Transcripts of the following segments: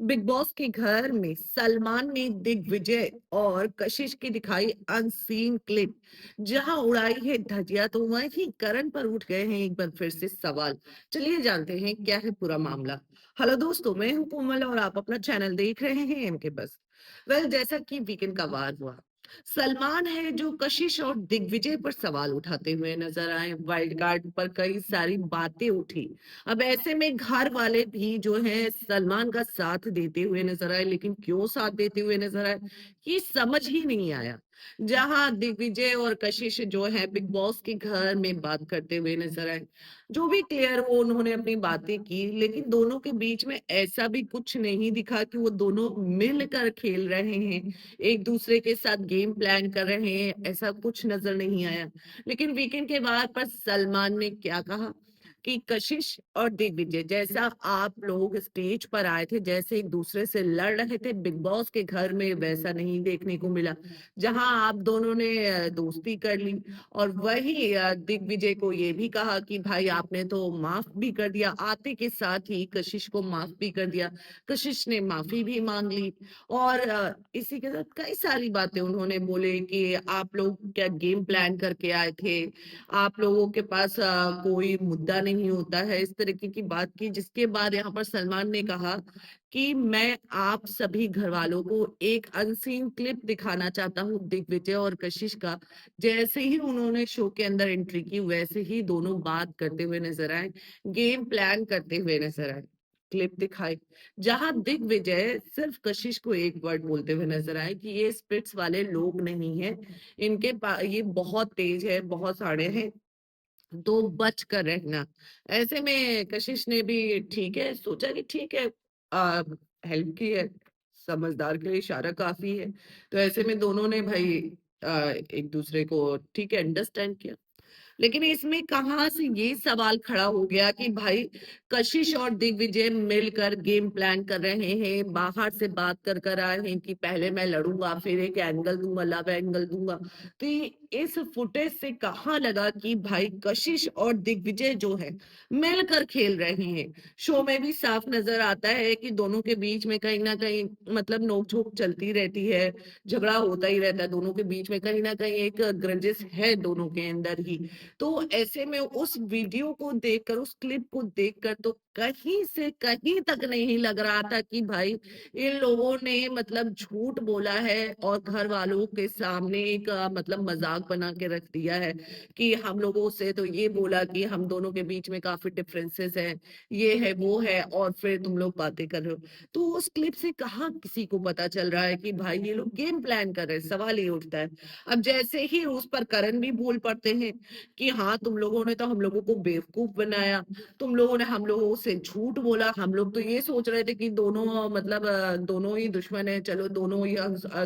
Big boss के घर में सलमान ने दिग्विजय और कशिश की दिखाई अनसीन क्लिप, जहां उड़ाई है धजिया, तो वहीं करण पर उठ गए हैं एक बार फिर से सवाल। चलिए जानते हैं क्या है पूरा मामला। हेलो दोस्तों, मैं हूं कोमल और आप अपना चैनल देख रहे हैं एम के बस। जैसा कि वीकेंड का वार हुआ, सलमान है जो कशिश और दिग्विजय पर सवाल उठाते हुए नजर आए। वाइल्ड कार्ड पर कई सारी बातें उठी। अब ऐसे में घर वाले भी जो है सलमान का साथ देते हुए नजर आए, लेकिन क्यों साथ देते हुए नजर आए ये समझ ही नहीं आया। जहां दिग्विजय और कशिश जो है बिग बॉस के घर में बात करते हुए नजर आए, जो भी क्लियर वो उन्होंने अपनी बातें की, लेकिन दोनों के बीच में ऐसा भी कुछ नहीं दिखा कि वो दोनों मिलकर खेल रहे हैं, एक दूसरे के साथ गेम प्लान कर रहे हैं, ऐसा कुछ नजर नहीं आया। लेकिन वीकेंड के बाद पर सलमान ने क्या कहा कि कशिश और दिग्विजय, जैसा आप लोग स्टेज पर आए थे, जैसे एक दूसरे से लड़ रहे थे बिग बॉस के घर में, वैसा नहीं देखने को मिला। जहां आप दोनों ने दोस्ती कर ली, और वही दिग्विजय को ये भी कहा कि भाई आपने तो माफ भी कर दिया, आते के साथ ही कशिश को माफ भी कर दिया, कशिश ने माफी भी मांग ली। और इसी के साथ कई सारी बातें उन्होंने बोले कि आप लोग क्या गेम प्लान करके आए थे, आप लोगों के पास कोई मुद्दा नहीं होता है, इस तरीके की बात की। जिसके बाद यहाँ पर सलमान ने कहा कि मैं आप सभी घर वालों को एक अनसीन क्लिप दिखाना चाहता हूँ दिग्विजय और कशिश का। जैसे ही उन्होंने शो के अंदर एंट्री की, वैसे ही दोनों बात करते हुए नजर आए, गेम प्लान करते हुए नजर आए। क्लिप दिखाई जहां दिग्विजय सिर्फ कशिश को एक वर्ड बोलते हुए नजर आए कि ये स्पिरिट्स वाले लोग नहीं है, इनके पास ये बहुत तेज है, बहुत सारे हैं, तो बच कर रहना। ऐसे में कशिश ने भी ठीक है सोचा कि ठीक है, आ, हेल्प की है, समझदार के लिए इशारा काफी है। तो ऐसे में दोनों ने भाई एक दूसरे को ठीक है अंडरस्टैंड किया। लेकिन इसमें कहाँ से ये सवाल खड़ा हो गया कि भाई कशिश और दिग्विजय मिलकर गेम प्लान कर रहे हैं, बाहर से बात कर कर आए हैं कि पहले मैं लड़ूंगा, फिर एक एंगल दूंगा, लव एंगल दूंगा। तो इस फुटेज से कहाँ लगा कि भाई कशिश और दिग्विजय जो है मिलकर खेल रहे हैं। शो में भी साफ नजर आता है कि दोनों के बीच में कहीं ना कहीं मतलब नोकझोंक चलती रहती है, झगड़ा होता ही रहता है दोनों के बीच में, कहीं ना कहीं एक ग्रजेस है दोनों के अंदर ही। तो ऐसे में उस वीडियो को देखकर, उस क्लिप को देखकर तो कहीं से कहीं तक नहीं लग रहा था कि भाई इन लोगों ने मतलब झूठ बोला है और घर वालों के सामने एक मतलब मजाक बना के रख दिया है कि हम लोगों से तो ये बोला कि हम दोनों के बीच में काफी डिफरेंसेस हैं, ये है वो है, और फिर तुम लोग बातें कर रहे हो। तो उस क्लिप से कहाँ किसी को पता चल रहा है कि भाई ये लोग गेम प्लान कर रहे हैं, सवाल ये उठता है। अब जैसे ही उस पर करण भी बोल पड़ते हैं कि हाँ तुम लोगों ने तो हम लोगों को बेवकूफ बनाया, तुम लोगों ने हम लोगों से झूठ बोला, हम लोग तो ये सोच रहे थे कि दोनों मतलब दोनों ही दुश्मन है, चलो दोनों ही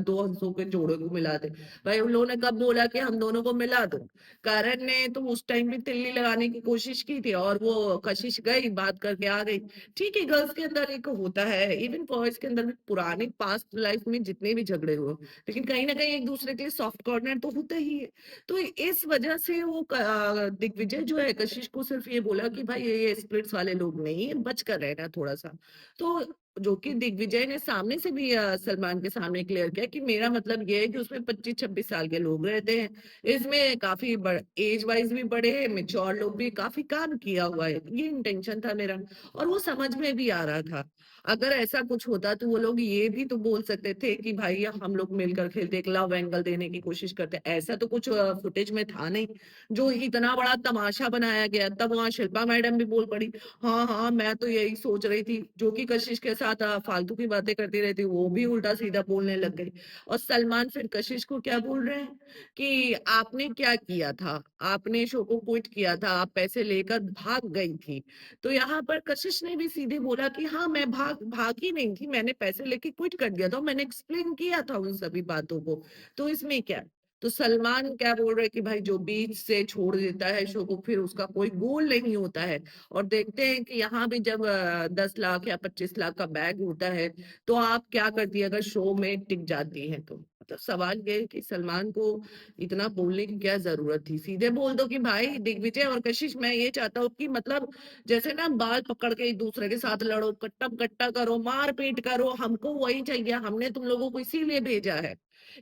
दो हंसों के जोड़े को मिला दे। भाई उन लोगों ने कब बोला कि हम दोनों को मिला दो? कारण ने तो उस टाइम भी तिल्ली लगाने की कोशिश की थी, और वो कशिश गई बात करके आ गई। ठीक है, गर्ल्स के अंदर एक होता है, इवन बॉयज के अंदर भी, पुरानी पास्ट लाइफ में जितने भी झगड़े हुए, लेकिन कहीं ना कहीं एक दूसरे के लिए सॉफ्ट कॉर्नर तो होता ही है। तो इस वजह से वो दिग्विजय जो है कशिश को सिर्फ ये बोला कि भाई ये स्प्लिट्स वाले लोग नहीं है, बच कर रहना थोड़ा सा। तो जो कि दिग्विजय ने सामने से भी सलमान के सामने क्लियर किया कि मेरा मतलब ये है कि उसमें 25-26 साल के लोग रहते हैं, इसमें काफी एज वाइज भी बड़े हैं, मेच्योर लोग भी, काफी काम किया हुआ है, ये इंटेंशन था मेरा। और वो समझ में भी आ रहा था। अगर ऐसा कुछ होता तो वो लोग ये भी तो बोल सकते थे कि भाई हम लोग मिलकर खेलते, एक लव एंगल देने की कोशिश करते। ऐसा तो कुछ फुटेज में था नहीं जो इतना बड़ा तमाशा बनाया गया। तब वहां शिल्पा मैडम भी बोल पड़ी, हाँ हाँ मैं तो यही सोच रही थी, जो कि कशिश के साथ फालतू की बातें करती रहती, वो भी उल्टा सीधा बोलने लग गई। और सलमान फिर कशिश को क्या बोल रहे हैं कि आपने क्या किया था, आपने शो को क्विट किया था, आप पैसे लेकर भाग गई थी। तो यहाँ पर कशिश ने भी सीधे बोला कि हाँ मैं भागी नहीं थी, मैंने पैसे लेके क्विट कर दिया था, मैंने एक्सप्लेन किया था उन सभी बातों को। तो इसमें क्या? तो सलमान क्या बोल रहे हैं कि भाई जो बीच से छोड़ देता है शो को, फिर उसका कोई गोल नहीं होता है। और देखते हैं कि यहाँ भी जब 10 लाख या 25 लाख का बैग होता है, तो आप क्या करती है अगर शो में टिक जाती है तो? तो सवाल ये है कि सलमान को इतना बोलने की क्या ज़रूरत थी? सीधे बोल दो कि भाई दिग्विजय और कशिश मैं ये चाहता हूँ कि मतलब जैसे ना बाल पकड़ के एक-दूसरे के साथ लड़ो, कट्टम-कट्टा करो, मार-पीट करो, हमको वही चाहिए, हमने तुम लोगों को इसीलिए भेजा है।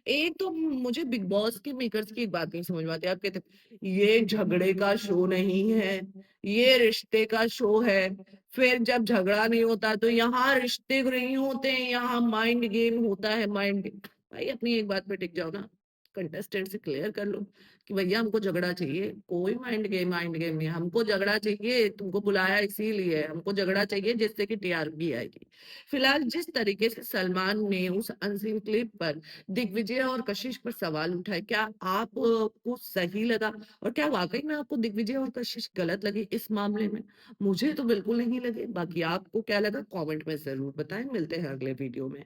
एक तो मुझे बिग बॉस के मेकर्स की एक बात नहीं समझ में आती, आप कहते ये झगड़े का शो नहीं है, ये रिश्ते का शो है। फिर जब झगड़ा नहीं होता तो यहाँ रिश्ते नहीं होते हैं, यहाँ माइंड गेम होता है, माइंड गेम। भाई अपनी एक बात पे टिक जाओ ना, कंटेस्टेंट से क्लियर कर लो कि भैया हमको झगड़ा चाहिए, कोई माइंड गेम नहीं, हमको झगड़ा चाहिए, तुमको बुलाया इसीलिए, हमको झगड़ा चाहिए जिससे कि टीआरपी आएगी। फिलहाल जिस तरीके से सलमान ने उस अनसीन क्लिप पर दिग्विजय और कशिश पर सवाल उठाए, क्या आप को सही लगा? और क्या वाकई में आपको दिग्विजय और कशिश गलत लगे इस मामले में? मुझे तो बिल्कुल नहीं लगे, बाकी आपको क्या लगा कमेंट में ज़रूर बताएँ, मिलते हैं अगले वीडियो में।